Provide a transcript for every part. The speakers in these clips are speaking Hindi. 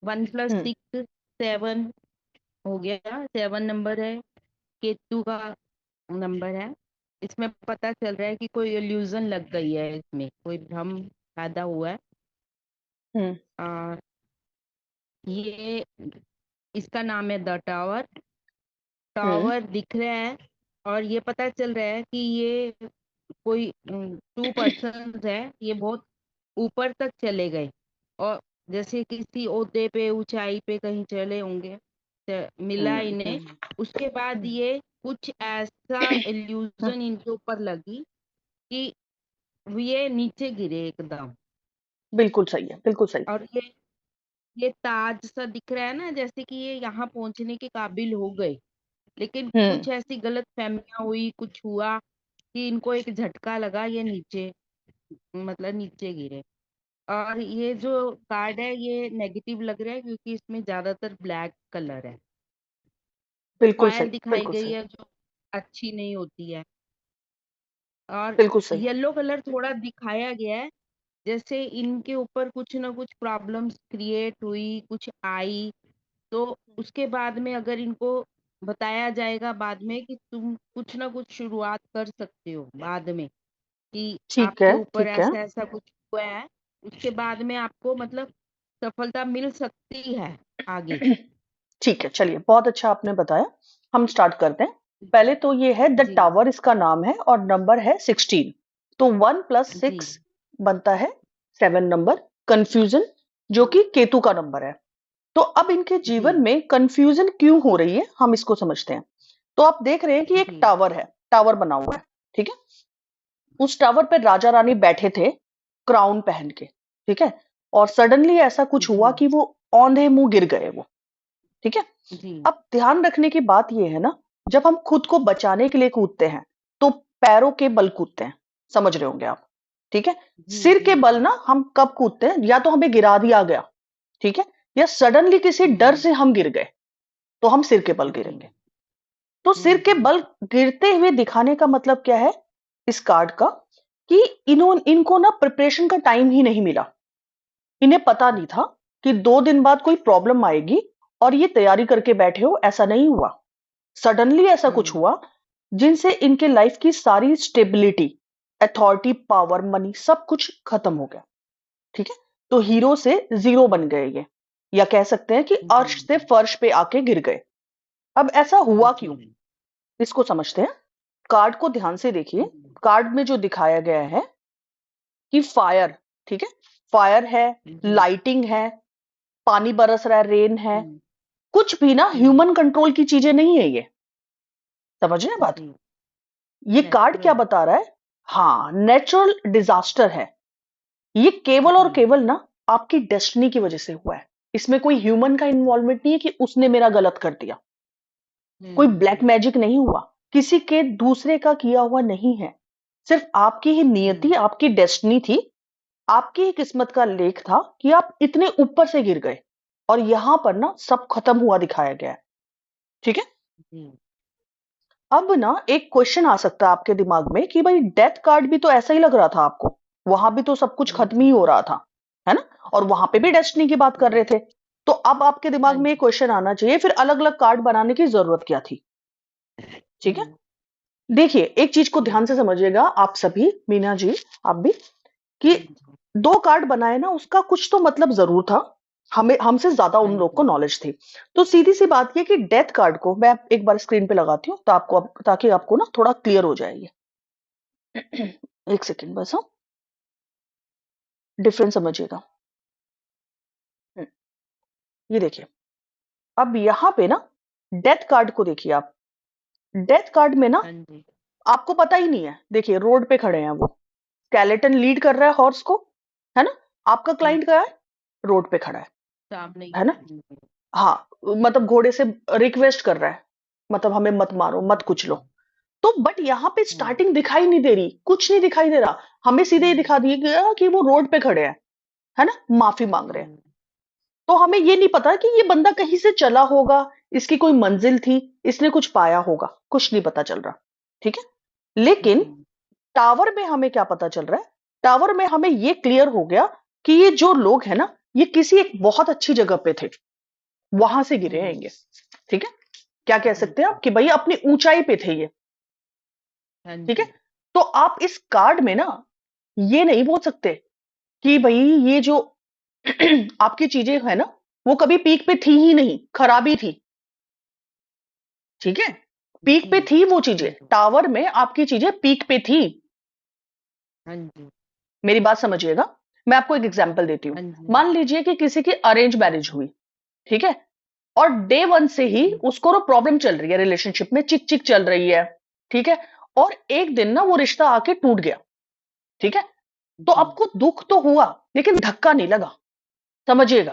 हम्म 1+6 7 हो गया, 7 नंबर है, केतु का नंबर है। इसमें पता चल रहा है कि कोई इल्यूजन लग गई है, इसमें कोई भ्रम पैदा हुआ है। हम्म और ये इसका नाम है द टावर। हम्म टावर दिख रहा है, और ये पता चल रहा है कि ये कोई 2 पर्सन है, ये बहुत ऊपर तक चले गए, और जैसे किसी ओहदे पे, ऊंचाई पे कहीं चले होंगे, मिला इन्हें। हम्म। उसके बाद ये कुछ ऐसा हम्म, इल्यूजन इनके ऊपर लगी कि ये नीचे गिरे एकदम। बिल्कुल सही है, बिल्कुल सही। और ये ताज सा दिख रहा है ना, जैसे कि ये यहाँ पहुंचने के काबिल हो गए, लेकिन हम्म कुछ ऐसी गलत फहमियां हुई, कुछ हुआ कि इनको एक झटका लगा, ये नीचे, मतलब नीचे गिरे। और ये जो कार्ड है ये नेगेटिव लग रहा है, क्योंकि इसमें ज्यादातर ब्लैक कलर है। बिल्कुल फायर सही, दिखाई बिल्कुल गई सही, है, जो अच्छी नहीं होती है। और बिल्कुल सही। येलो कलर थोड़ा दिखाया गया है, जैसे इनके ऊपर कुछ ना कुछ प्रॉब्लम्स क्रिएट हुई, कुछ आई, तो उसके बाद में अगर इनको बताया जाएगा बाद में कि तुम कुछ ना कुछ शुरुआत कर सकते हो बाद में, कि ठीक है, आपके ऊपर ठीक है। ऐसा ऐसा कुछ हुआ है, उसके बाद में आपको मतलब सफलता मिल सकती है आगे। ठीक है, चलिए, बहुत अच्छा आपने बताया। हम स्टार्ट करते हैं। पहले तो ये है द जी टावर, इसका नाम है, और नंबर है 16। तो 1+6 जी बनता है 7 नंबर। कंफ्यूजन, जो कि केतु का नंबर है। तो अब इनके जीवन जी में कंफ्यूजन क्यों हो रही है, हम इसको समझते हैं। तो आप देख रहे हैं कि एक जी टावर है, टावर बना हुआ है, ठीक है। उस टावर पर राजा रानी बैठे थे, क्राउन पहन के, ठीक है। और सडनली ऐसा कुछ हुआ जी कि वो औंधे मुंह गिर गए वो, ठीक है। जी अब ध्यान रखने की बात यह है ना, जब हम खुद को बचाने के लिए कूदते हैं तो पैरों के बल कूदते हैं, समझ रहे होंगे आप, ठीक है। जी सिर जी के बल जी ना हम कब कूदते हैं, या तो हमें गिरा दिया गया, ठीक है, या सडनली किसी डर हम्म से हम गिर गए, तो हम सिर के बल जी गिरेंगे। तो सिर के हम्म बल गिरते हुए दिखाने का मतलब क्या है इस कार्ड का, कि इनको ना प्रिपरेशन का टाइम ही नहीं मिला। इन्हें पता नहीं था कि 2 दिन बाद कोई प्रॉब्लम आएगी, और ये तैयारी करके बैठे हो, ऐसा नहीं हुआ। सडनली ऐसा कुछ हम्म हुआ जिनसे इनके लाइफ की सारी स्टेबिलिटी, अथॉरिटी, पावर, मनी, सब कुछ खत्म हो गया, ठीक है। तो हीरो से जीरो बन गए ये, या कह सकते हैं कि जी अर्श से फर्श पे आके गिर गए। अब ऐसा हुआ जी क्यों, इसको समझते हैं। कार्ड को ध्यान से देखिए। कार्ड में जो दिखाया गया है कि फायर, ठीक है, फायर है, जी लाइटिंग है, पानी बरस रहा है, रेन है, हम्म कुछ भी ना हम्म ह्यूमन कंट्रोल की चीजें नहीं है ये, समझ रहे हैं बात। जी ये कार्ड क्या नेचुरल। बता रहा है, हाँ, नेचुरल डिजास्टर है। ये केवल और जी केवल ना आपकी डेस्टिनी की वजह से हुआ है। इसमें कोई ह्यूमन का इन्वॉल्वमेंट नहीं है कि उसने मेरा गलत कर दिया। कोई ब्लैक हम्म मैजिक नहीं हुआ, किसी के दूसरे का किया हुआ नहीं है। सिर्फ आपकी ही नियति, हम्म आपकी डेस्टिनी थी, आपकी ही किस्मत का लेख था कि आप इतने ऊपर से गिर गए, और यहां पर ना सब खत्म हुआ दिखाया गया है, ठीक है। जी अब ना एक क्वेश्चन आ सकता है आपके दिमाग में कि भाई डेथ कार्ड भी तो ऐसा ही लग रहा था आपको, वहां भी तो सब कुछ खत्म ही जी हो रहा था, है ना, और वहां पे भी डेस्टिनी की बात कर जी रहे थे। तो अब आपके हाँ दिमाग में एक जी क्वेश्चन आना चाहिए, फिर अलग अलग कार्ड बनाने की जरूरत क्या थी, ठीक है। हम्म देखिए, एक चीज को जी ध्यान से समझिएगा आप सभी, मीना जी, आप भी, कि हाँ जी 2 कार्ड बनाए ना, उसका कुछ तो मतलब जरूर था। हमें हमसे ज्यादा हाँ उन लोग को जी नॉलेज थी। तो सीधी सी बात ये कि डेथ कार्ड को मैं एक बार स्क्रीन पे लगाती हूँ, तो आपको, ताकि आपको ना थोड़ा क्लियर हो जाए ये। एक सेकेंड बस, हाँ, डिफरेंस समझिएगा। हम्म, ये देखिए। अब यहाँ पे ना डेथ कार्ड को देखिए आप। डेथ कार्ड में ना हाँ जी आपको पता ही नहीं है, देखिए रोड पे खड़े हैं वो, स्केलेटन लीड कर रहा है हॉर्स को, है ना। आपका हम्म क्लाइंट क्या है, रोड पे खड़ा सामने है ना। हम्म हाँ, मतलब घोड़े से रिक्वेस्ट कर रहा है, मतलब हमें मत मारो, मत कुचलो। हम्म तो बट यहाँ पे हम्म स्टार्टिंग दिखाई नहीं दे रही, कुछ नहीं दिखाई दे रहा। हमें सीधे ही दिखा दिया गया कि वो रोड पे खड़े हैं, है ना, माफी मांग रहे हैं। हम्म तो हमें ये नहीं पता कि ये बंदा कहीं से चला होगा, इसकी कोई मंजिल थी, इसने कुछ पाया होगा, कुछ नहीं पता चल रहा, ठीक है। लेकिन हम्म टावर में हमें क्या पता चल रहा है, टावर में हमें ये क्लियर हो गया कि ये जो लोग हैं ना, ये किसी एक बहुत अच्छी जगह पे थे, वहां से गिरे हैं ये। ठीक है, क्या कह सकते हैं आप कि भाई अपनी ऊंचाई पे थे ये। हाँ ठीक है, जी। तो आप इस कार्ड में ना ये नहीं बोल सकते कि भाई ये जो आपकी चीजें है ना वो कभी पीक पे थी ही नहीं, खराबी थी। ठीक है, पीक पे जी। थी वो हाँ चीजें, जी। टावर में आपकी चीजें पीक पे थी। हाँ जी। मेरी बात समझिएगा, मैं आपको एक एग्जांपल देती हूँ। हाँ जी। मान लीजिए कि किसी की अरेंज मैरिज हुई, ठीक है, और डे वन से ही जी। उसको ना प्रॉब्लम चल रही है, रिलेशनशिप में चिक चिक चल रही है। ठीक है, और एक दिन ना वो रिश्ता आके टूट गया। ठीक है, तो जी। आपको दुख तो हुआ लेकिन धक्का नहीं लगा। समझिएगा,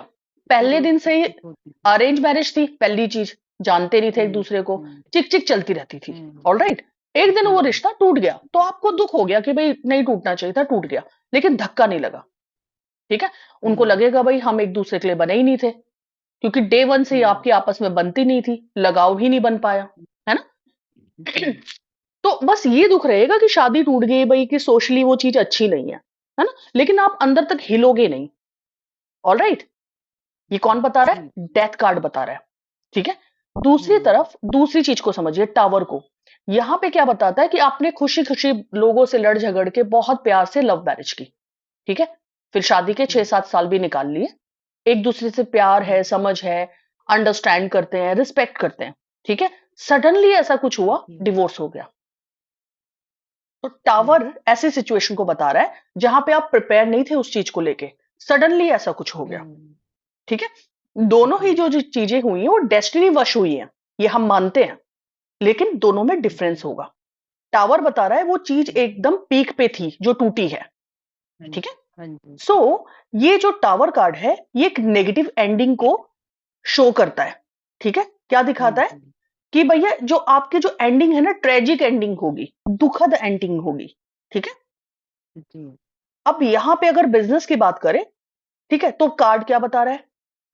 पहले थोड़ी दिन से ही दिक्कत होती थी। अरेंज मैरिज थी, पहली चीज जानते नहीं थे एक हुँ, दूसरे को, हुँ, चिक चिक चलती रहती थी। हुँ, ऑलराइट, एक दिन वो जी, रिश्ता टूट गया तो आपको दुख हो गया कि भाई नहीं टूटना चाहिए था, टूट गया, लेकिन धक्का नहीं लगा। ठीक है, उनको हुँ, लगेगा भाई हम एक दूसरे के लिए बने ही नहीं थे, क्योंकि डे वन से ही हुँ, आपकी आपस में बनती नहीं थी, लगाव ही नहीं बन पाया, है ना। जी, तो बस ये दुख रहेगा कि शादी टूट गई भाई, कि सोशली वो चीज अच्छी नहीं है ना, लेकिन आप अंदर तक हिलोगे नहीं। ऑलराइट, ये कौन बता रहा जी, है, डेथ कार्ड बता रहा है। ठीक है, दूसरी हुँ, तरफ दूसरी चीज को समझिए, टावर को। यहां पे क्या बताता है कि आपने खुशी खुशी लोगों से लड़ झगड़ के बहुत प्यार से लव मैरिज की। ठीक है, फिर शादी के छह जी, सात साल भी निकाल लिए, एक दूसरे से प्यार हुँ, है, समझ है, अंडरस्टैंड करते हैं, रिस्पेक्ट करते हैं। ठीक है, सडनली ऐसा कुछ हुआ, जी, डिवोर्स हो गया। तो जी, टावर ऐसी सिचुएशन को बता रहा है जहां पे आप प्रिपेयर नहीं थे उस चीज को लेके, सडनली ऐसा कुछ हो गया। हुँ, ठीक है, दोनों ही जी, जो जो चीजें हुई हैं वो डेस्टिनी वश हुई हैं, ये हम मानते हैं, लेकिन दोनों में डिफरेंस जी, होगा। टावर बता रहा है वो चीज जी, एकदम पीक पे थी जो टूटी है। हाँ ठीक जी, है, हाँ जी, सो ये जो टावर कार्ड है ये एक नेगेटिव एंडिंग को शो करता है। ठीक है, क्या हाँ दिखाता है जी, कि भैया जो आपकी जो एंडिंग है ना, ट्रेजिक एंडिंग होगी, दुखद एंडिंग होगी। ठीक है, जी, अब यहां पे अगर बिजनेस की बात करें, ठीक है, तो कार्ड क्या बता रहा है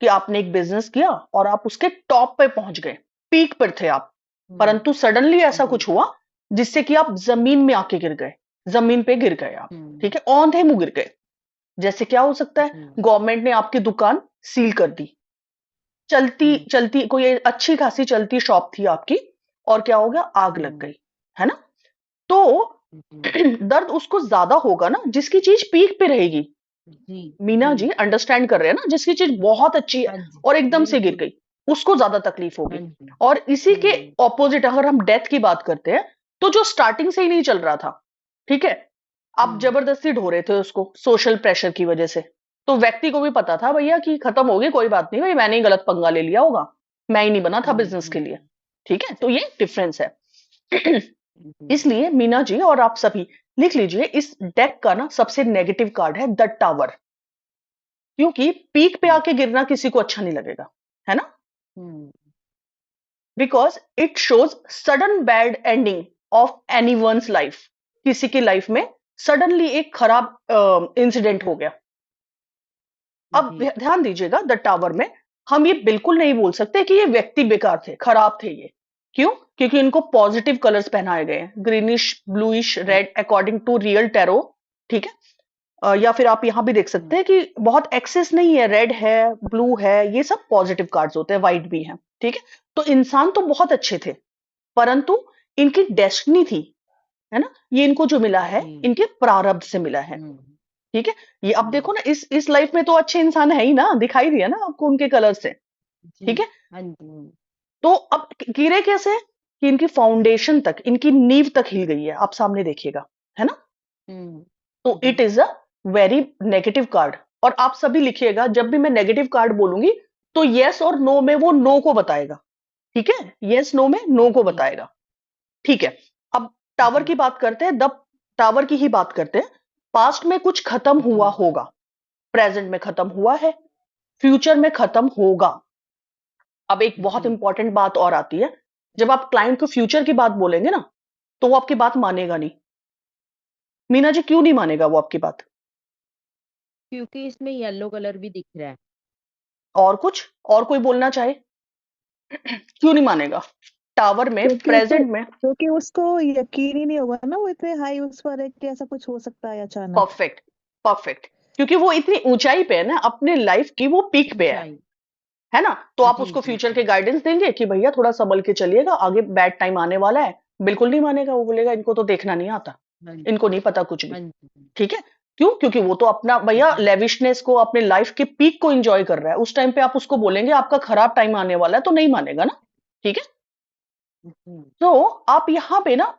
कि आपने एक बिजनेस किया और आप उसके टॉप पे पहुंच गए, पीक पर थे आप, हुँ, परंतु सडनली ऐसा जी, कुछ हुआ जिससे कि आप जमीन में आके गिर गए, जमीन पे गिर गए आप। हुँ, ठीक है, औंधे मुंह गिर गए। जैसे क्या हो सकता है, जी, गवर्नमेंट ने आपकी दुकान सील कर दी, चलती हुँ, चलती कोई अच्छी खासी चलती शॉप थी आपकी, और क्या हो गया, आग लग हुँ, गई, है ना। तो जी, दर्द उसको ज्यादा होगा ना जिसकी चीज पीक पे रहेगी। जी, मीना जी, जी अंडरस्टैंड कर रहे हैं ना, जिसकी चीज बहुत अच्छी है हाँ जी, और एकदम से गिर बिल्कुल, गई, उसको ज्यादा तकलीफ हाँ होगी। जी, और इसी के हुँ, ऑपोजिट अगर हम डेथ की बात करते हैं, तो जो स्टार्टिंग से ही नहीं चल रहा था, ठीक है, आप हुँ, जबरदस्ती ढो रहे थे उसको सोशल प्रेशर की वजह से, तो व्यक्ति को भी पता था भैया कि खत्म होगी, कोई बात नहीं भाई, मैंने ही गलत पंगा ले लिया होगा, मैं ही नहीं बना था हुँ, बिजनेस के लिए। हुँ, ठीक है, तो ये डिफरेंस है। जी, इसलिए मीना जी और आप सभी लिख लीजिए, इस डेक का ना सबसे नेगेटिव कार्ड है द टावर, क्योंकि पीक पे जी, आके गिरना किसी को अच्छा नहीं लगेगा, है ना, हुँ, because it shows sudden bad ending of any one's life. किसी की लाइफ में सडनली एक खराब इंसिडेंट हो गया। अब जी, ध्यान दीजिएगा, द टावर में हम ये बिल्कुल नहीं बोल सकते कि ये व्यक्ति बेकार थे, खराब थे ये। क्यों, क्योंकि इनको पॉजिटिव कलर्स पहनाए गए हैं, ग्रीनिश ब्लूइश हुँ, red according to real tarot. ठीक है, या फिर आप यहां भी देख हुँ, सकते हैं कि बहुत एक्सेस नहीं है, रेड है, ब्लू है, ये सब पॉजिटिव कार्ड्स होते हैं, व्हाइट भी है। ठीक है, तो इंसान तो बहुत अच्छे थे, परंतु इनकी डेस्टिनी थी, है ना, ये इनको जो मिला है जी, इनके प्रारब्ध से मिला है। हुँ, ठीक है, ये अब जी, देखो ना, इस लाइफ में तो अच्छे इंसान है ही ना, दिखाई दिया ना आपको उनके कलर से। जी, ठीक है, हाँ जी, तो अब गिरे कैसे, कि इनकी फाउंडेशन तक, इनकी नींव तक हिल गई है, आप सामने देखिएगा, है ना। हुँ, तो इट जी, is a very negative card. और आप सभी लिखिएगा, जब भी मैं नेगेटिव कार्ड बोलूंगी तो यस और नो में वो नो को बताएगा। ठीक है, यस नो में नो को जी, बताएगा। ठीक है, अब टावर जी, की बात करते हैं, द टावर की ही बात करते हैं। पास्ट में कुछ खत्म हुआ जी, होगा, प्रेजेंट में खत्म हुआ है, फ्यूचर में खत्म होगा। अब एक बहुत जी, इंपॉर्टेंट बात और आती है, जब आप क्लाइंट को फ्यूचर की बात बोलेंगे ना, तो वो आपकी बात मानेगा नहीं। मीना जी, क्यों नहीं मानेगा वो आपकी बात? क्योंकि इसमें येलो कलर भी दिख रहा है। और कुछ, और कोई बोलना चाहे, क्यों नहीं मानेगा? टावर में प्रेजेंट में, क्योंकि उसको यकीन ही नहीं होगा ना, वो इतने हाई उस पर है कि ऐसा कुछ हो सकता है अचानक। परफेक्ट, परफेक्ट, क्योंकि वो इतनी ऊंचाई पे है ना अपने लाइफ की, वो पीक पे है ना? तो आप जी, उसको जी, फ्यूचर के जी। गाइडेंस देंगे कि भैया थोड़ा संभल के चलिएगा, आगे बैड टाइम आने वाला है। बिल्कुल नहीं मानेगा, वो बोलेगा इनको तो देखना नहीं आता, हाँ जी, इनको नहीं पता कुछ भी। हाँ जी, ठीक है? क्यों? क्योंकि वो तो अपना भैया जी, लेविशनेस को, अपने लाइफ के पीक को एंजॉय कर रहा है। उस टाइम पे आप उसको बोलेंगे आपका खराब टाइम आने वाला है, तो नहीं मानेगा ना। ठीक है? जी, तो आप यहाँ पे ना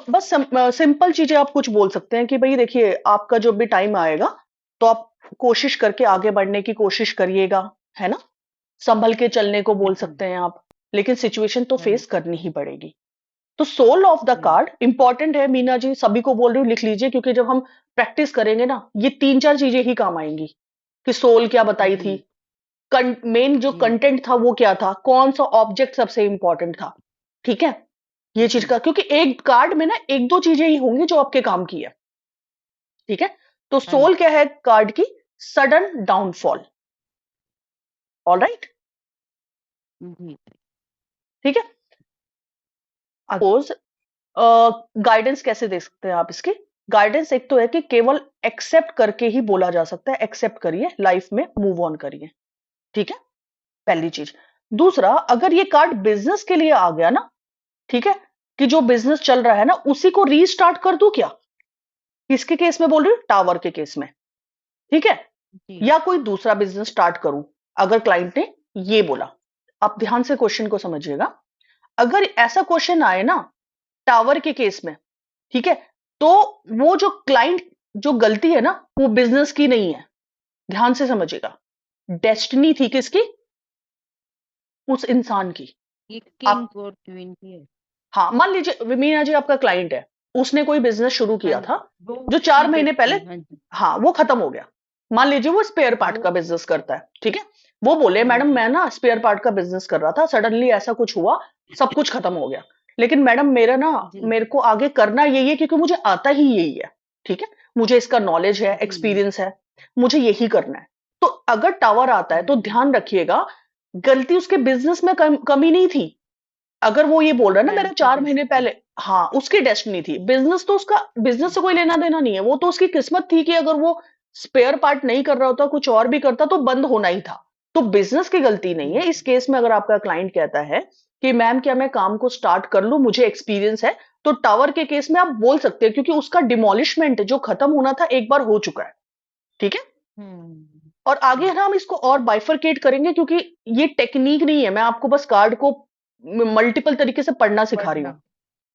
बस सिंपल चीजें आप कुछ बोल सकते हैं कि भाई देखिए, आपका जो भी टाइम आएगा तो आप कोशिश करके आगे बढ़ने की कोशिश करिएगा, है ना? संभल के चलने को बोल जी, सकते हैं आप, लेकिन सिचुएशन तो हाँ फेस जी, करनी ही पड़ेगी। तो सोल ऑफ द जी, कार्ड इंपॉर्टेंट है मीना जी, सभी को बोल रही हूँ लिख लीजिए, क्योंकि जब हम प्रैक्टिस करेंगे ना, ये 3-4 चीजें ही काम आएंगी कि सोल क्या बताई थी, जी, मेन जो जी, कंटेंट था वो क्या था, कौन सा ऑब्जेक्ट सबसे इंपॉर्टेंट था। ठीक है? ये चीज जी, का, क्योंकि एक कार्ड में ना 1-2 चीजें ही होंगी जो आपके काम की है। ठीक है? तो हाँ सोल जी, क्या है कार्ड की? Sudden downfall. ऑलराइट? जी, ठीक है? सपोज गाइडेंस कैसे दे सकते हैं आप इसकी? गाइडेंस एक तो है कि केवल एक्सेप्ट करके ही बोला जा सकता है, एक्सेप्ट करिए, लाइफ में मूव ऑन करिए। ठीक है? पहली चीज। दूसरा, अगर ये कार्ड बिजनेस के लिए आ गया ना, ठीक है, कि जो बिजनेस चल रहा है ना उसी को रीस्टार्ट कर दूं क्या? किसके केस में बोल रही हूँ? टावर के केस में। ठीक है? जी, या कोई दूसरा बिजनेस स्टार्ट करूं, अगर क्लाइंट ने ये बोला। आप ध्यान से क्वेश्चन को समझिएगा। अगर ऐसा क्वेश्चन आए ना टावर के केस में, ठीक है, तो वो जो क्लाइंट, जो गलती है ना, वो बिजनेस की नहीं है। ध्यान से समझिएगा। डेस्टिनी थी किसकी? उस इंसान की। ये आप, किंग और क्वीन की है। हाँ, मान लीजिए मीना जी आपका क्लाइंट है, उसने कोई बिजनेस शुरू हाँ किया जी, था वो जो 4 महीने ठीक पहले, थी, हाँ जी, हाँ, वो खत्म हो गया। मान लीजिए वो स्पेयर पार्ट वो का बिजनेस करता है। ठीक है? वो बोले हाँ मैडम जी, मैं ना स्पेयर पार्ट का बिजनेस कर रहा था, सडनली ऐसा कुछ हुआ, सब कुछ खत्म हो गया। लेकिन मैडम मेरा ना, जी, मेरे को आगे करना यही है क्योंकि मुझे आता ही यही है। ठीक है? मुझे इसका नॉलेज है, जी, एक्सपीरियंस है, मुझे यही करना है। तो अगर टावर आता है तो जी, ध्यान रखिएगा, गलती उसके बिजनेस में कमी नहीं थी। अगर वो ये बोल रहा है ना मैम मेरा की 4 महीने डेस्टिनी। पहले, हाँ, उसकी डेस्टिनी थी। बिजनेस तो उसका, बिजनेस से कोई लेना देना नहीं है, वो तो उसकी किस्मत थी कि अगर वो स्पेयर पार्ट नहीं कर रहा होता, कुछ और भी करता, तो बंद होना ही था। तो बिजनेस की गलती नहीं है जी, इस केस में। अगर आपका क्लाइंट कहता है कि मैम क्या मैं काम को स्टार्ट कर लूं, मुझे एक्सपीरियंस है, तो टावर के केस में आप बोल सकते हैं, क्योंकि उसका डिमोलिशमेंट जो खत्म होना था एक बार हो चुका है। ठीक है? हम्म, और आगे जी, ना हम इसको और बाइफरकेट करेंगे, क्योंकि ये टेक्निक नहीं है, मैं आपको बस कार्ड को मल्टीपल तरीके से पढ़ना सिखा रही हूँ। पढ़ना,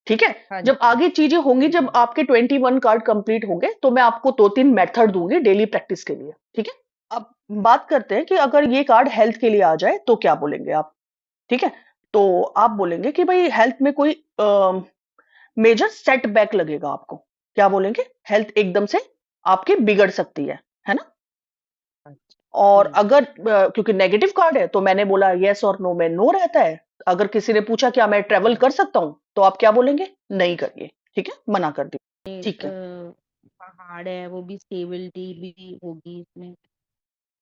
ठीक है? हाँ जब जी, आगे चीजें होंगी, जब जी, आपके 21 कार्ड कंप्लीट होंगे, तो मैं आपको 2-3 मेथड दूंगी डेली प्रैक्टिस के लिए। ठीक है? अब बात करते हैं कि अगर ये कार्ड हेल्थ के लिए आ जाए तो क्या बोलेंगे आप? ठीक है? तो आप बोलेंगे कि भाई हेल्थ में कोई मेजर सेटबैक लगेगा आपको। क्या बोलेंगे? हेल्थ एकदम से आपकी बिगड़ सकती है ना? अच्छा, और जी, अगर क्योंकि नेगेटिव कार्ड है तो मैंने बोला यस और नो में नो रहता है। अगर किसी ने पूछा क्या मैं ट्रेवल जी, कर सकता हूं, तो आप क्या बोलेंगे? नहीं करिए। ठीक है? मना कर दिया। ठीक है? पहाड़ है वो भी स्टेबिलिटी भी होगी इसमें।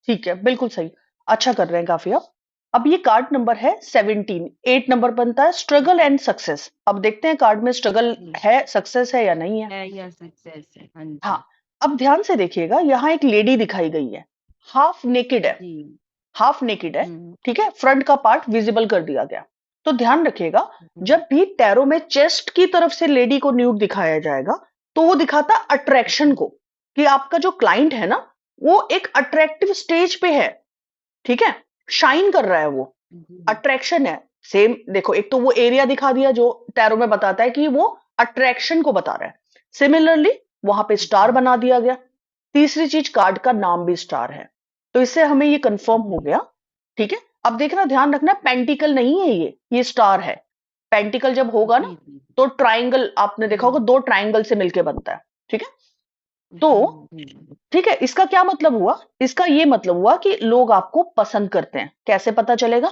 ठीक है, बिल्कुल सही। अच्छा कर रहे हैं काफी आप। अब ये कार्ड नंबर है 17, 8 नंबर बनता है स्ट्रगल जी, एंड सक्सेस। अब देखते हैं कार्ड में स्ट्रगल जी, है, सक्सेस है या नहीं है। है या सक्सेस है, हाँ हाँ, जी, अब ध्यान से देखिएगा, यहाँ एक लेडी दिखाई गई है, हाफ नेकेड है। जी, हाफ नेकेड है। हम्म, ठीक है? फ्रंट का पार्ट विजिबल कर दिया गया। तो ध्यान रखिएगा, जी, जब भी टैरो में चेस्ट की तरफ से लेडी को न्यूड दिखाया जाएगा, तो वो दिखाता अट्रैक्शन जी, को, कि आपका जो क्लाइंट है ना, वो एक अट्रैक्टिव स्टेज पे है। ठीक है? शाइन कर रहा है वो, जी, अट्रैक्शन है। सेम देखो, एक तो वो एरिया दिखा दिया जो टैरो में बताता है कि वो अट्रैक्शन को बता रहा है। सिमिलरली वहां पे स्टार जी, बना दिया गया। तीसरी चीज, कार्ड का नाम भी स्टार है। तो इससे हमें ये कंफर्म हो जी, गया। ठीक है? अब देखना, ध्यान रखना, पेंटिकल नहीं है ये स्टार है। पेंटिकल जब होगा ना, जी, जी, तो ट्राइंगल आपने देखा होगा, हम्म, 2 ट्राइंगल से मिलके बनता है। ठीक है? तो जी, जी, ठीक है, इसका क्या मतलब हुआ? इसका ये मतलब हुआ कि लोग आपको पसंद करते हैं। कैसे पता चलेगा?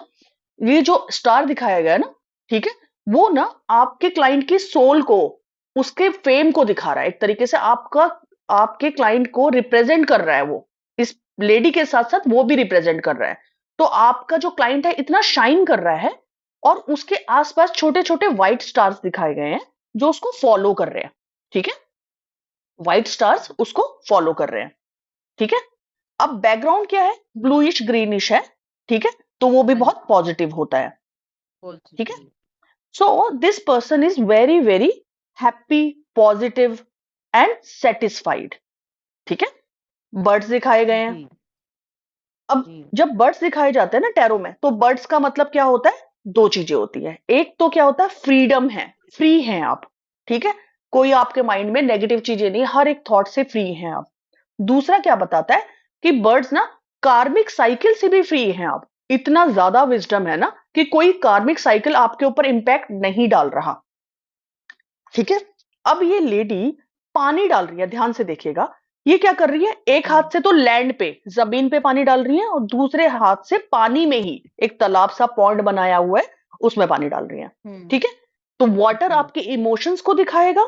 ये जो स्टार दिखाया गया है ना, ठीक है, वो ना आपके क्लाइंट की सोल को, उसके फेम को दिखा रहा है। एक तरीके से आपका, आपके क्लाइंट को रिप्रेजेंट कर रहा है वो। इस लेडी के साथ साथ वो भी रिप्रेजेंट कर रहा है। तो आपका जो क्लाइंट है इतना शाइन कर रहा है, और उसके आसपास छोटे छोटे व्हाइट स्टार्स दिखाए गए हैं जो उसको फॉलो कर रहे हैं। ठीक है? व्हाइट स्टार्स उसको फॉलो कर रहे हैं। ठीक है? अब बैकग्राउंड क्या है, ब्लूइश ग्रीनिश है, ठीक है, तो वो भी हाँ बहुत पॉजिटिव होता है, ठीक है। Positive. So this person is very very happy, positive and satisfied, ठीक है। बर्ड्स दिखाए गए हैं। जी अब जी जब बर्ड्स दिखाए जाते हैं ना टैरो में, तो बर्ड्स का मतलब क्या होता है, दो चीजें होती है। एक तो क्या होता है, फ्रीडम है, फ्री हैं आप, ठीक है, कोई आपके माइंड में नेगेटिव चीजें नहीं, हर एक थॉट से फ्री हैं आप। दूसरा क्या बताता है कि बर्ड्स ना कार्मिक साइकिल से भी फ्री हैं आप। इतना ज्यादा विजडम है ना कि कोई कार्मिक साइकिल आपके ऊपर इंपैक्ट नहीं डाल रहा, ठीक है। अब ये लेडी पानी डाल रही है, ध्यान से देखिएगा, ये क्या कर रही है, एक हम्म हाथ से तो लैंड पे जमीन पे पानी डाल रही है, और दूसरे हाथ से पानी में ही एक तालाब सा पॉन्ड बनाया हुआ है, उसमें पानी डाल रही है, हम्म ठीक है। तो वाटर जी आपके इमोशंस को दिखाएगा,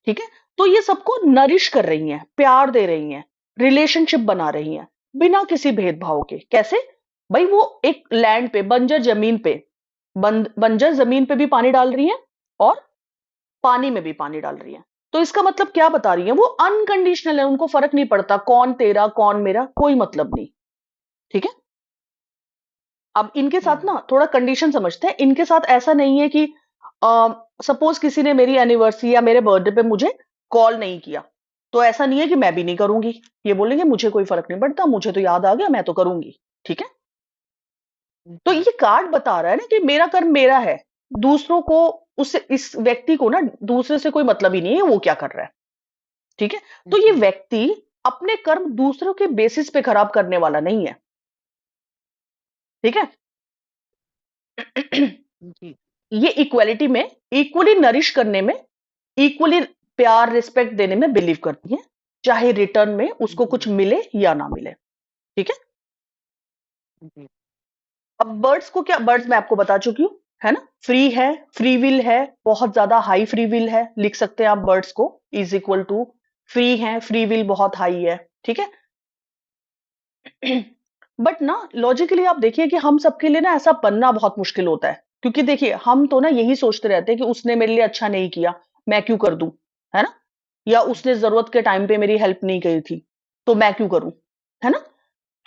ठीक है। तो ये सबको नरिश कर रही हैं, प्यार दे रही हैं, रिलेशनशिप बना रही हैं, बिना किसी भेदभाव के। कैसे भाई, वो एक लैंड पे, बंजर जमीन पे, बंजर जमीन पे भी पानी डाल रही हैं, और पानी में भी पानी डाल रही हैं। तो इसका मतलब क्या बता रही है, वो अनकंडीशनल है, उनको फर्क नहीं पड़ता कौन तेरा कौन मेरा, कोई मतलब नहीं, ठीक है। अब इनके साथ हम्म ना थोड़ा कंडीशन समझते हैं। इनके साथ ऐसा नहीं है कि सपोज किसी ने मेरी एनिवर्सरी या मेरे बर्थडे पे मुझे कॉल नहीं किया, तो ऐसा नहीं है कि मैं भी नहीं करूंगी। ये बोलेंगे मुझे कोई फर्क नहीं पड़ता, मुझे तो याद आ गया, मैं तो करूंगी, ठीक है। तो जी ये कार्ड बता रहा है ना कि मेरा कर्म मेरा है, दूसरों को, उस इस व्यक्ति को ना दूसरे से कोई मतलब ही नहीं है वो क्या कर रहा है, ठीक है। तो ये जी व्यक्ति अपने कर्म दूसरों के बेसिस पे खराब करने वाला नहीं है, ठीक है। जी ये इक्वालिटी में, इक्वली नरिश करने में, इक्वली प्यार रिस्पेक्ट देने में बिलीव करती है, चाहे रिटर्न में उसको जी कुछ मिले या ना मिले, ठीक है। जी अब बर्ड्स को क्या, बर्ड्स मैं आपको बता चुकी हूं, है ना, फ्री है, फ्री विल है, बहुत ज्यादा हाई फ्री विल है, लिख सकते हैं आप बर्ड्स को इज इक्वल टू फ्री है, फ्री विल बहुत हाई है, ठीक है। बट ना लॉजिकली आप देखिए कि हम सबके लिए ना ऐसा बनना बहुत मुश्किल होता है, क्योंकि देखिए हम तो ना यही सोचते रहते हैं कि उसने मेरे लिए अच्छा नहीं किया, मैं क्यों कर दूं, है ना, या उसने जरूरत के टाइम पे मेरी हेल्प नहीं करी थी, तो मैं क्यों करूं, है ना।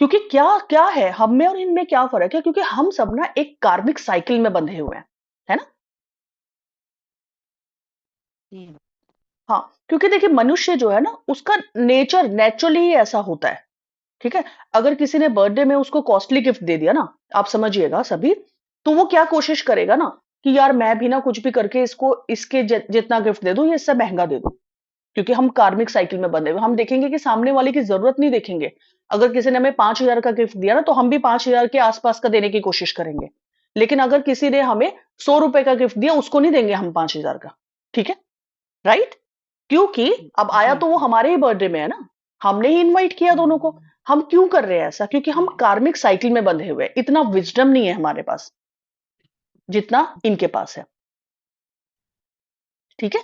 क्योंकि क्या क्या है हम में और इनमें क्या फर्क है, क्योंकि हम सब ना एक कार्मिक साइकिल में बंधे हुए हैं, है ना। जी हाँ, क्योंकि देखिए मनुष्य जो है ना, उसका नेचर नेचुरली ही ऐसा होता है, ठीक है। अगर किसी ने बर्थडे में उसको कॉस्टली गिफ्ट दे दिया ना, आप समझिएगा सभी, तो वो क्या कोशिश करेगा ना कि यार मैं भी ना कुछ भी करके इसको इसके जितना गिफ्ट दे दूं, ये इससे महंगा दे दूं, क्योंकि हम कार्मिक साइकिल में बंधे हुए, हम देखेंगे कि सामने वाले की जरूरत नहीं देखेंगे। अगर किसी ने हमें 5,000 का गिफ्ट दिया ना, तो हम भी 5,000 के आसपास का देने की कोशिश करेंगे। लेकिन अगर किसी ने हमें 100 रुपए का गिफ्ट दिया, उसको नहीं देंगे हम 5,000 का, ठीक है, राइट। क्योंकि अब आया जी तो वो हमारे ही बर्थडे में है ना, हमने ही इनवाइट किया दोनों को। हम्म हम क्यों कर रहे हैं ऐसा, क्योंकि हम जी कार्मिक साइकिल में बंधे हुए हैं, इतना विजडम नहीं है हमारे पास जितना इनके पास है, ठीक है।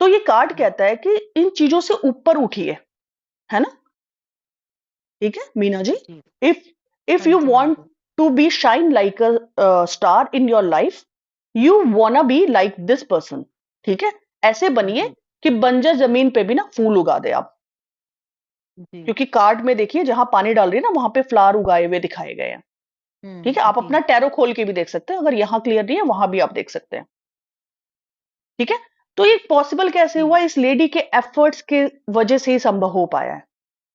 तो ये कार्ड जी कहता है कि इन चीजों से ऊपर उठिए, है ना, ठीक है मीना जी। जी इफ इफ हाँ यू जी हाँ वांट जी to be shine like a star in your life, you wanna be like this person, ठीक है। ऐसे बनिए जी कि बंजर जमीन पे भी ना फूल उगा दे आप, जी क्योंकि कार्ड में देखिए जहां पानी डाल रही है ना, वहां पे फ्लावर उगाए हुए दिखाए गए हैं, ठीक है। आप जी अपना टैरो खोल के भी देख सकते हैं, अगर यहां क्लियर नहीं है वहां भी आप देख सकते हैं, ठीक है। तो ये पॉसिबल कैसे जी हुआ, इस लेडी के एफर्ट्स के वजह से ही संभव हो पाया है,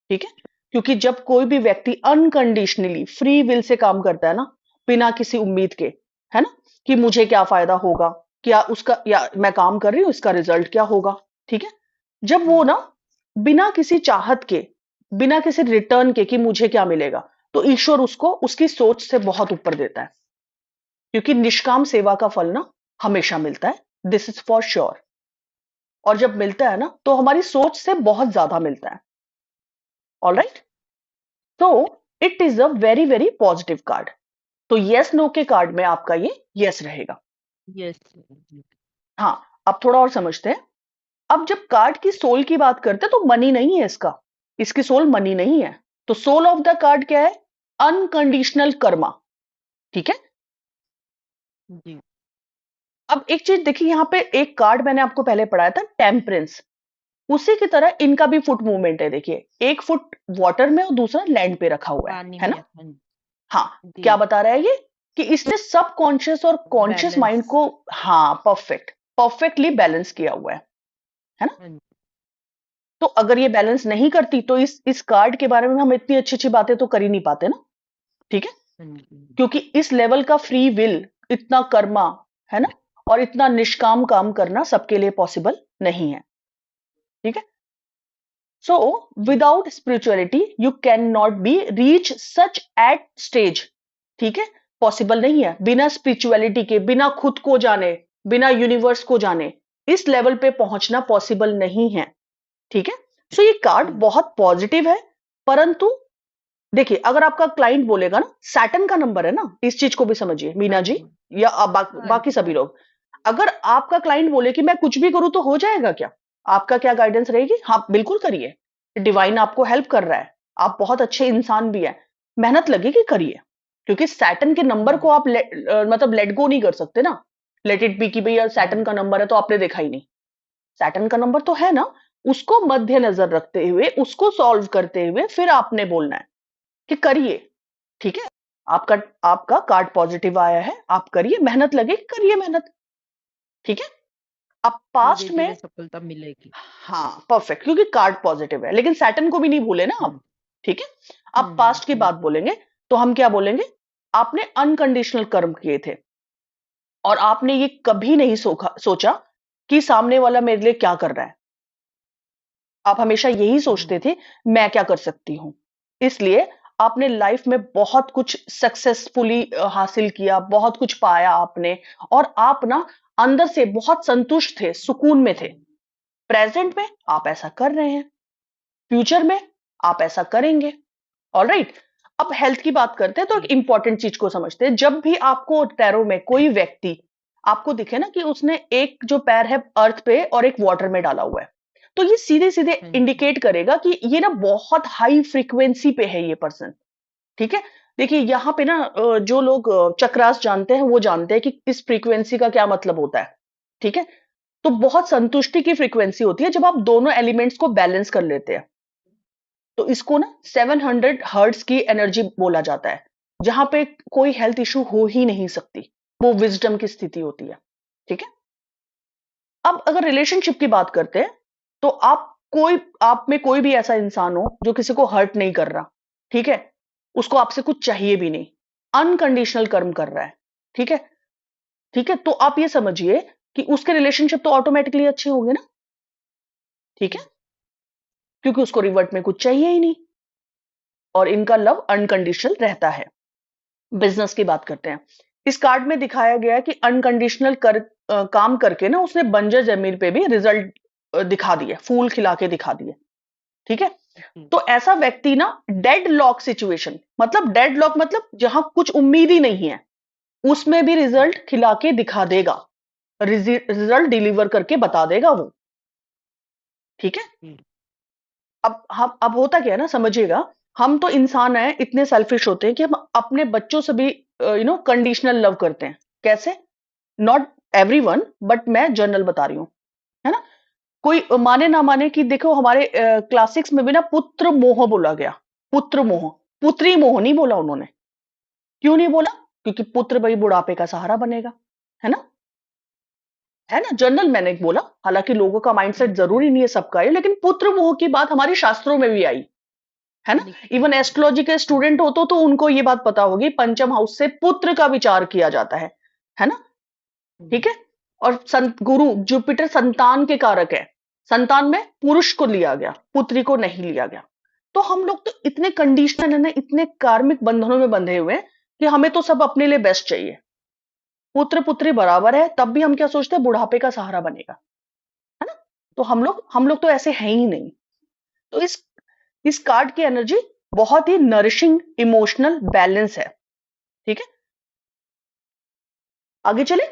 ठीक है। क्योंकि जब कोई भी व्यक्ति अनकंडीशनली फ्री विल से काम करता है ना, बिना किसी उम्मीद के, है ना, कि मुझे क्या फायदा होगा, क्या उसका, या मैं काम कर रही हूं इसका रिजल्ट क्या होगा, ठीक है। जब वो जी ना बिना किसी चाहत के, बिना किसी रिटर्न के कि मुझे क्या मिलेगा, तो ईश्वर उसको उसकी सोच से बहुत ऊपर देता है, क्योंकि निष्काम सेवा का फल ना हमेशा मिलता है, दिस इज फॉर श्योर। और जब मिलता है ना, तो हमारी सोच से बहुत ज्यादा मिलता है, ऑल राइट। तो it is a very very positive card. तो यस नो के कार्ड में आपका ये यस रहेगा। यस हाँ, अब थोड़ा और समझते हैं। अब जब कार्ड की सोल की बात करते हैं, तो मनी नहीं है इसका, इसकी सोल मनी नहीं है। तो सोल ऑफ द कार्ड क्या है, अनकंडीशनल कर्मा, ठीक है। जी अब एक चीज देखिए, यहां पे एक कार्ड मैंने आपको पहले पढ़ाया था, टेम्परेंस, उसी की तरह इनका भी फुट मूवमेंट है। देखिए, एक फुट वाटर में और दूसरा लैंड पे रखा हुआ पानी है में। ना? हाँ हाँ, क्या जी। बता रहा है ये? कि इसने सब कॉन्शियस और कॉन्शियस बैलेंस। माइंड को, हाँ, परफेक्टली बैलेंस किया हुआ है ना? हाँ जी। तो अगर ये बैलेंस नहीं करती तो इस कार्ड के बारे में हम इतनी अच्छी-अच्छी बातें तो कर ही नहीं पाते ना, ठीक है? हाँ जी। क्योंकि इस लेवल का फ्री विल, इतना कर्मा, है ना? और इतना निष्काम काम करना सबके लिए पॉसिबल नहीं है, ठीक है? So, without spirituality, you cannot be reach such at stage. ठीक है? पॉसिबल नहीं है बिना स्पिरिचुअलिटी के, बिना खुद को जाने, बिना यूनिवर्स को जाने, इस लेवल पे पहुंचना पॉसिबल नहीं है, ठीक है? सो ये कार्ड हाँ बहुत पॉजिटिव है, परंतु देखिए, अगर आपका क्लाइंट बोलेगा ना, सैटर्न का नंबर है ना, इस चीज को भी समझिए हाँ मीना जी, जी। या हाँ बाकी जी। सभी लोग। अगर आपका क्लाइंट बोले कि मैं कुछ भी करूं तो हो जाएगा क्या, आपका क्या गाइडेंस रहेगी? हाँ, बिल्कुल करिए, डिवाइन आपको हेल्प कर रहा है, आप बहुत अच्छे इंसान भी हैं, मेहनत लगेगी, करिए। क्योंकि सैटर्न के नंबर को हाँ आप मतलब लेट गो नहीं कर सकते ना, लेट इट बी कि भैया सैटर्न जी। का नंबर है तो आपने देखा ही नहीं। सैटर्न का नंबर तो है ना, उसको मध्य नजर रखते हुए, उसको सॉल्व करते हुए फिर आपने बोलना है कि करिए, ठीक है? आपका आपका कार्ड पॉजिटिव आया है, आप करिए, मेहनत लगेगी, करिए मेहनत, ठीक है? अब धीरे पास्ट धीरे में, सफलता मिलेगी। हाँ, परफेक्ट, क्योंकि कार्ड पॉजिटिव है, लेकिन सैटर्न को भी नहीं भूले ना हाँ। आप, ठीक है? अब पास्ट की बात बोलेंगे तो हम क्या बोलेंगे? आपने अनकंडीशनल कर्म किए थे और आपने ये कभी नहीं सोचा कि सामने वाला मेरे लिए क्या कर रहा है। आप हमेशा यही हम्म। सोचते थे, मैं क्या कर सकती हूँ। इसलिए आपने लाइफ में बहुत कुछ सक्सेसफुली हासिल किया, बहुत कुछ पाया आपने, और आप ना अंदर से बहुत संतुष्ट थे, सुकून में थे। प्रेजेंट में आप ऐसा कर रहे हैं, फ्यूचर में आप ऐसा करेंगे। ऑलराइट, अब हेल्थ की बात करते हैं तो एक जी। इंपॉर्टेंट चीज को समझते हैं। जब भी आपको टैरो में कोई व्यक्ति आपको दिखे ना कि उसने एक जो पैर है अर्थ पे और एक वाटर में डाला हुआ है, तो ये सीधे सीधे हाँ जी। इंडिकेट करेगा कि ये ना बहुत हाई फ्रीक्वेंसी पे है ये पर्सन, ठीक है? देखिए, यहाँ पे ना जो लोग चक्रास जानते हैं वो जानते हैं कि इस फ्रीक्वेंसी का क्या मतलब होता है, ठीक है? तो बहुत संतुष्टि की फ्रीक्वेंसी होती है जब आप दोनों एलिमेंट्स को बैलेंस कर लेते हैं। तो इसको ना 700 हर्ट्ज की एनर्जी बोला जाता है, जहां पे कोई हेल्थ इशू हो ही नहीं सकती, वो विजडम की स्थिति होती है, ठीक है? अब अगर रिलेशनशिप की बात करते हैं तो आप में कोई भी ऐसा इंसान हो जो किसी को हर्ट नहीं कर रहा, ठीक है? उसको आपसे कुछ चाहिए भी नहीं, अनकंडीशनल कर्म कर रहा है, ठीक है? ठीक है, तो आप ये समझिए कि उसके रिलेशनशिप तो ऑटोमेटिकली अच्छे होंगे ना, ठीक है? क्योंकि उसको रिवर्ट में कुछ चाहिए ही नहीं, और इनका लव अनकंडीशनल रहता है। बिजनेस की बात करते हैं। इस कार्ड में दिखाया गया है कि अनकंडीशनल काम करके ना उसने बंजर जमीन पे भी रिजल्ट दिखा दिए, फूल खिला के दिखा दिए, ठीक है? जी। तो ऐसा व्यक्ति ना डेड लॉक सिचुएशन, मतलब डेड लॉक मतलब जहां कुछ उम्मीद ही नहीं है, उसमें भी रिजल्ट खिला के दिखा देगा, रिजल्ट डिलीवर करके बता देगा वो, ठीक है? जी। अब होता क्या है ना, समझिएगा, हम तो इंसान हैं, इतने सेल्फिश होते हैं कि हम अपने बच्चों से भी कंडीशनल लव करते हैं। कैसे? नॉट एवरीवन, बट मैं जनरल बता रही हूँ, है ना? कोई माने ना माने कि देखो, हमारे क्लासिक्स में भी ना पुत्र मोह बोला गया, पुत्र मोह, पुत्री मोह नहीं बोला उन्होंने। क्यों नहीं बोला? क्योंकि पुत्र भाई बुढ़ापे का सहारा बनेगा, है ना? है ना? जनरल मैंने बोला, हालांकि लोगों का माइंडसेट जी। जरूरी नहीं है सबका है, लेकिन पुत्र मोह की बात हमारे शास्त्रों में भी आई, है ना? लिखी इवन है। एस्ट्रोलॉजी के स्टूडेंट हो तो उनको ये बात पता होगी, पंचम हाउस से पुत्र का विचार किया जाता है ना? ठीक है? और गुरु जुपिटर संतान के कारक है, संतान में पुरुष को लिया गया, पुत्री को नहीं लिया गया। तो हम लोग तो इतने कंडीशनल है ना, इतने कार्मिक बंधनों में बंधे हुए हैं कि हमें तो सब अपने लिए बेस्ट चाहिए, पुत्र पुत्री बराबर है, तब भी हम क्या सोचते हैं, बुढ़ापे का सहारा बनेगा, है ना? तो हम लोग तो ऐसे हैं ही नहीं। तो इस कार्ड की एनर्जी बहुत ही नरिशिंग, इमोशनल बैलेंस है, ठीक है? आगे चले,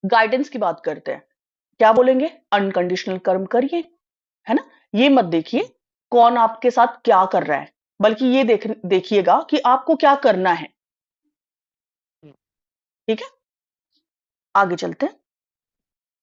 गाइडेंस की बात करते हैं। क्या बोलेंगे? अनकंडीशनल कर्म करिए, है ना? ये मत देखिए कौन आपके साथ क्या कर रहा है, बल्कि ये देखिएगा कि आपको क्या करना है, ठीक है? आगे चलते हैं।